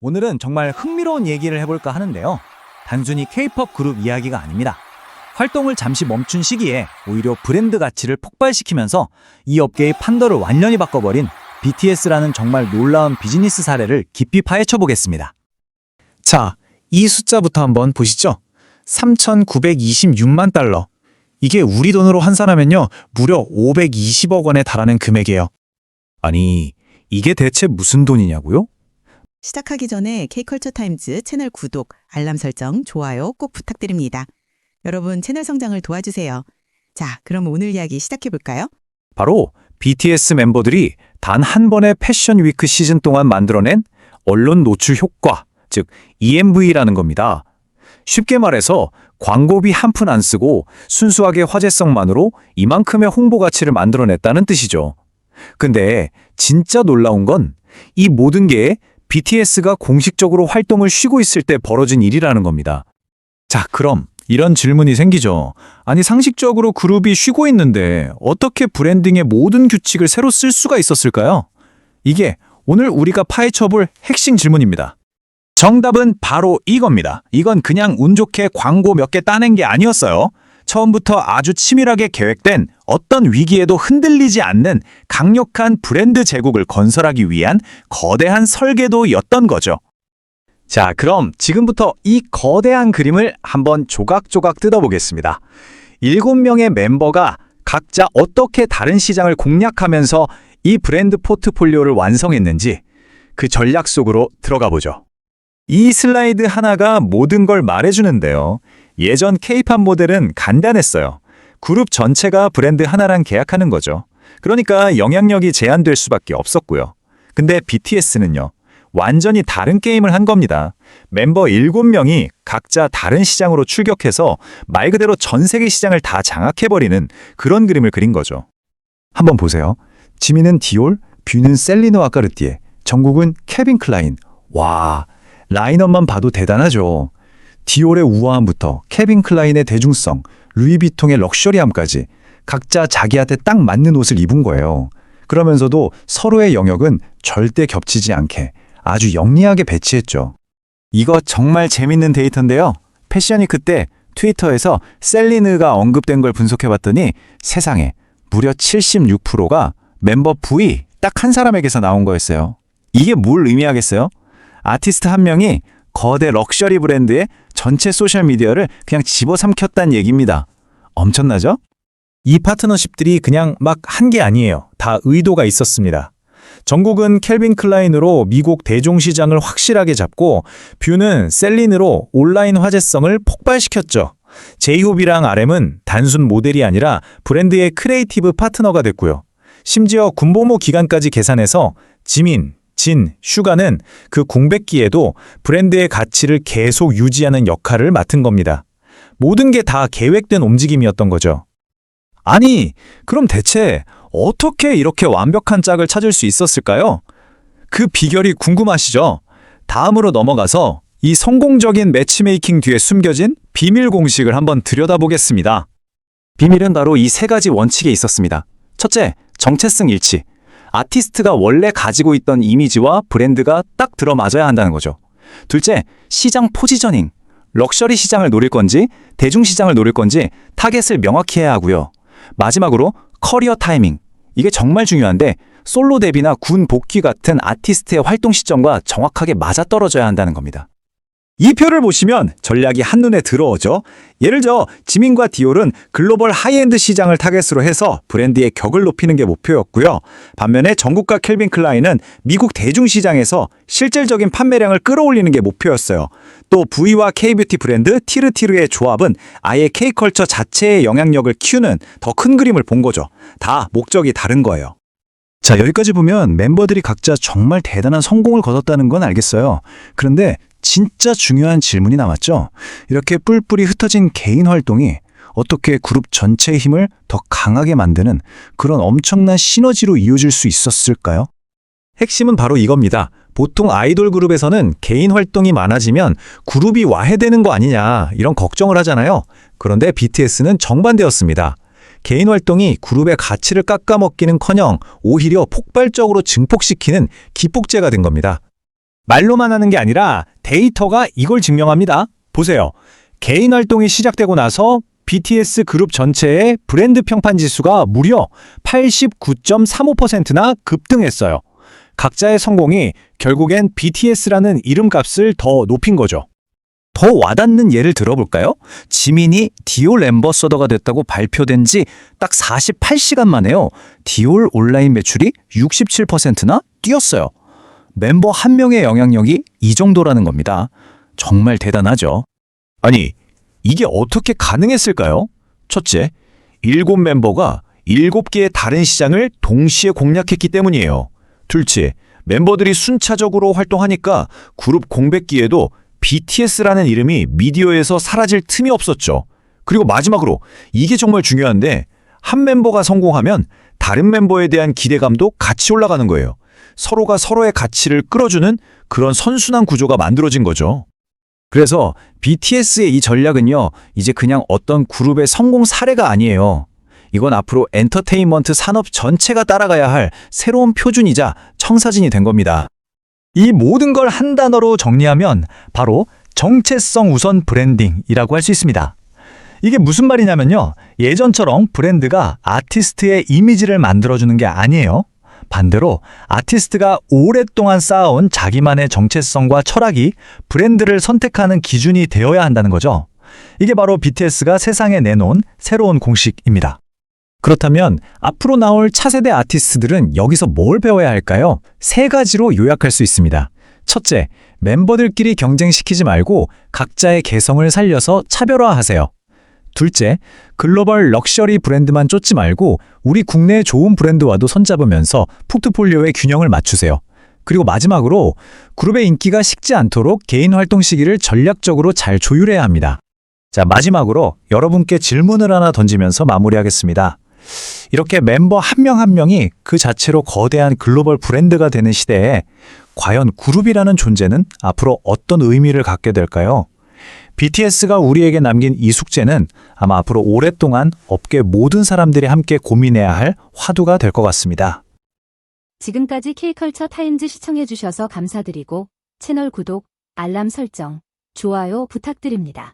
오늘은 정말 흥미로운 얘기를 해볼까 하는데요. 단순히 K-POP 그룹 이야기가 아닙니다. 활동을 잠시 멈춘 시기에 오히려 브랜드 가치를 폭발시키면서 이 업계의 판도를 완전히 바꿔버린 BTS라는 정말 놀라운 비즈니스 사례를 깊이 파헤쳐 보겠습니다. 자, 이 숫자부터 한번 보시죠. 3,926만 달러. 이게 우리 돈으로 환산하면요, 무려 520억 원에 달하는 금액이에요. 아니, 이게 대체 무슨 돈이냐고요? 시작하기 전에 K컬처 타임즈 채널 구독, 알람 설정, 좋아요 꼭 부탁드립니다. 여러분 채널 성장을 도와주세요. 자, 그럼 오늘 이야기 시작해 볼까요? 바로 BTS 멤버들이 단 한 번의 패션 위크 시즌 동안 만들어낸 언론 노출 효과, 즉 EMV라는 겁니다. 쉽게 말해서 광고비 한 푼 안 쓰고 순수하게 화제성만으로 이만큼의 홍보 가치를 만들어냈다는 뜻이죠. 근데 진짜 놀라운 건 이 모든 게 BTS가 공식적으로 활동을 쉬고 있을 때 벌어진 일이라는 겁니다. 자, 그럼 이런 질문이 생기죠. 아니, 상식적으로 그룹이 쉬고 있는데 어떻게 브랜딩의 모든 규칙을 새로 쓸 수가 있었을까요? 이게 오늘 우리가 파헤쳐볼 핵심 질문입니다. 정답은 바로 이겁니다. 이건 그냥 운 좋게 광고 몇 개 따낸 게 아니었어요. 처음부터 아주 치밀하게 계획된 어떤 위기에도 흔들리지 않는 강력한 브랜드 제국을 건설하기 위한 거대한 설계도였던 거죠. 자, 그럼 지금부터 이 거대한 그림을 한번 조각조각 뜯어보겠습니다. 7명의 멤버가 각자 어떻게 다른 시장을 공략하면서 이 브랜드 포트폴리오를 완성했는지 그 전략 속으로 들어가 보죠. 이 슬라이드 하나가 모든 걸 말해주는데요. 예전 K-POP 모델은 간단했어요. 그룹 전체가 브랜드 하나랑 계약하는 거죠. 그러니까 영향력이 제한될 수밖에 없었고요. 근데 BTS는요. 완전히 다른 게임을 한 겁니다. 멤버 7명이 각자 다른 시장으로 출격해서 말 그대로 전 세계 시장을 다 장악해버리는 그런 그림을 그린 거죠. 한번 보세요. 지민은 디올, 뷰는 셀리노와 까르띠에, 정국은 케빈 클라인. 와, 라인업만 봐도 대단하죠. 디올의 우아함부터 케빈 클라인의 대중성, 루이비통의 럭셔리함까지 각자 자기한테 딱 맞는 옷을 입은 거예요. 그러면서도 서로의 영역은 절대 겹치지 않게 아주 영리하게 배치했죠. 이거 정말 재밌는 데이터인데요. 패션위크 때 트위터에서 셀리느가 언급된 걸 분석해봤더니 세상에 무려 76%가 멤버 V 딱 한 사람에게서 나온 거였어요. 이게 뭘 의미하겠어요? 아티스트 한 명이 거대 럭셔리 브랜드의 전체 소셜미디어를 그냥 집어삼켰다는 얘기입니다. 엄청나죠? 이 파트너십들이 그냥 막 한 게 아니에요. 다 의도가 있었습니다. 정국은 캘빈 클라인으로 미국 대중시장을 확실하게 잡고 뷰는 셀린으로 온라인 화제성을 폭발시켰죠. 제이홉이랑 RM은 단순 모델이 아니라 브랜드의 크리에이티브 파트너가 됐고요. 심지어 군복무 기간까지 계산해서 지민, 진, 슈가는 그 공백기에도 브랜드의 가치를 계속 유지하는 역할을 맡은 겁니다. 모든 게 다 계획된 움직임이었던 거죠. 아니, 그럼 대체 어떻게 이렇게 완벽한 짝을 찾을 수 있었을까요? 그 비결이 궁금하시죠? 다음으로 넘어가서 이 성공적인 매치메이킹 뒤에 숨겨진 비밀 공식을 한번 들여다보겠습니다. 비밀은 바로 이 세 가지 원칙에 있었습니다. 첫째, 정체성 일치. 아티스트가 원래 가지고 있던 이미지와 브랜드가 딱 들어맞아야 한다는 거죠. 둘째, 시장 포지셔닝. 럭셔리 시장을 노릴 건지, 대중시장을 노릴 건지 타겟을 명확히 해야 하고요. 마지막으로 커리어 타이밍. 이게 정말 중요한데 솔로 데뷔나 군 복귀 같은 아티스트의 활동 시점과 정확하게 맞아떨어져야 한다는 겁니다. 이 표를 보시면 전략이 한눈에 들어오죠. 예를 들어 지민과 디올은 글로벌 하이엔드 시장을 타겟으로 해서 브랜드의 격을 높이는 게 목표였고요. 반면에 정국과 캘빈 클라인은 미국 대중시장에서 실질적인 판매량을 끌어올리는 게 목표였어요. 또 V와 K뷰티 브랜드 티르티르의 조합은 아예 K컬처 자체의 영향력을 키우는 더 큰 그림을 본 거죠. 다 목적이 다른 거예요. 자, 여기까지 보면 멤버들이 각자 정말 대단한 성공을 거뒀다는 건 알겠어요. 그런데 진짜 중요한 질문이 남았죠. 이렇게 뿔뿔이 흩어진 개인 활동이 어떻게 그룹 전체의 힘을 더 강하게 만드는 그런 엄청난 시너지로 이어질 수 있었을까요? 핵심은 바로 이겁니다. 보통 아이돌 그룹에서는 개인 활동이 많아지면 그룹이 와해되는 거 아니냐 이런 걱정을 하잖아요. 그런데 BTS는 정반대였습니다. 개인 활동이 그룹의 가치를 깎아먹기는커녕 오히려 폭발적으로 증폭시키는 기폭제가 된 겁니다. 말로만 하는 게 아니라 데이터가 이걸 증명합니다. 보세요. 개인 활동이 시작되고 나서 BTS 그룹 전체의 브랜드 평판 지수가 무려 89.35%나 급등했어요. 각자의 성공이 결국엔 BTS라는 이름값을 더 높인 거죠. 더 와닿는 예를 들어볼까요? 지민이 디올 앰버서더가 됐다고 발표된 지 딱 48시간 만에요. 디올 온라인 매출이 67%나 뛰었어요. 멤버 한 명의 영향력이 이 정도라는 겁니다. 정말 대단하죠. 아니, 이게 어떻게 가능했을까요? 첫째, 7멤버가 7개의 다른 시장을 동시에 공략했기 때문이에요. 둘째, 멤버들이 순차적으로 활동하니까 그룹 공백기에도 BTS라는 이름이 미디어에서 사라질 틈이 없었죠. 그리고 마지막으로 이게 정말 중요한데 한 멤버가 성공하면 다른 멤버에 대한 기대감도 같이 올라가는 거예요. 서로가 서로의 가치를 끌어주는 그런 선순환 구조가 만들어진 거죠. 그래서 BTS의 이 전략은요, 이제 그냥 어떤 그룹의 성공 사례가 아니에요. 이건 앞으로 엔터테인먼트 산업 전체가 따라가야 할 새로운 표준이자 청사진이 된 겁니다. 이 모든 걸 한 단어로 정리하면 바로 정체성 우선 브랜딩이라고 할 수 있습니다. 이게 무슨 말이냐면요. 예전처럼 브랜드가 아티스트의 이미지를 만들어주는 게 아니에요. 반대로 아티스트가 오랫동안 쌓아온 자기만의 정체성과 철학이 브랜드를 선택하는 기준이 되어야 한다는 거죠. 이게 바로 BTS가 세상에 내놓은 새로운 공식입니다. 그렇다면 앞으로 나올 차세대 아티스트들은 여기서 뭘 배워야 할까요? 세 가지로 요약할 수 있습니다. 첫째, 멤버들끼리 경쟁시키지 말고 각자의 개성을 살려서 차별화하세요. 둘째, 글로벌 럭셔리 브랜드만 쫓지 말고 우리 국내의 좋은 브랜드와도 손잡으면서 포트폴리오의 균형을 맞추세요. 그리고 마지막으로 그룹의 인기가 식지 않도록 개인 활동 시기를 전략적으로 잘 조율해야 합니다. 자, 마지막으로 여러분께 질문을 하나 던지면서 마무리하겠습니다. 이렇게 멤버 한 명 한 명이 그 자체로 거대한 글로벌 브랜드가 되는 시대에 과연 그룹이라는 존재는 앞으로 어떤 의미를 갖게 될까요? BTS가 우리에게 남긴 이 숙제는 아마 앞으로 오랫동안 업계 모든 사람들이 함께 고민해야 할 화두가 될 것 같습니다. 지금까지 K컬처 타임즈 시청해주셔서 감사드리고 채널 구독, 알람 설정, 좋아요 부탁드립니다.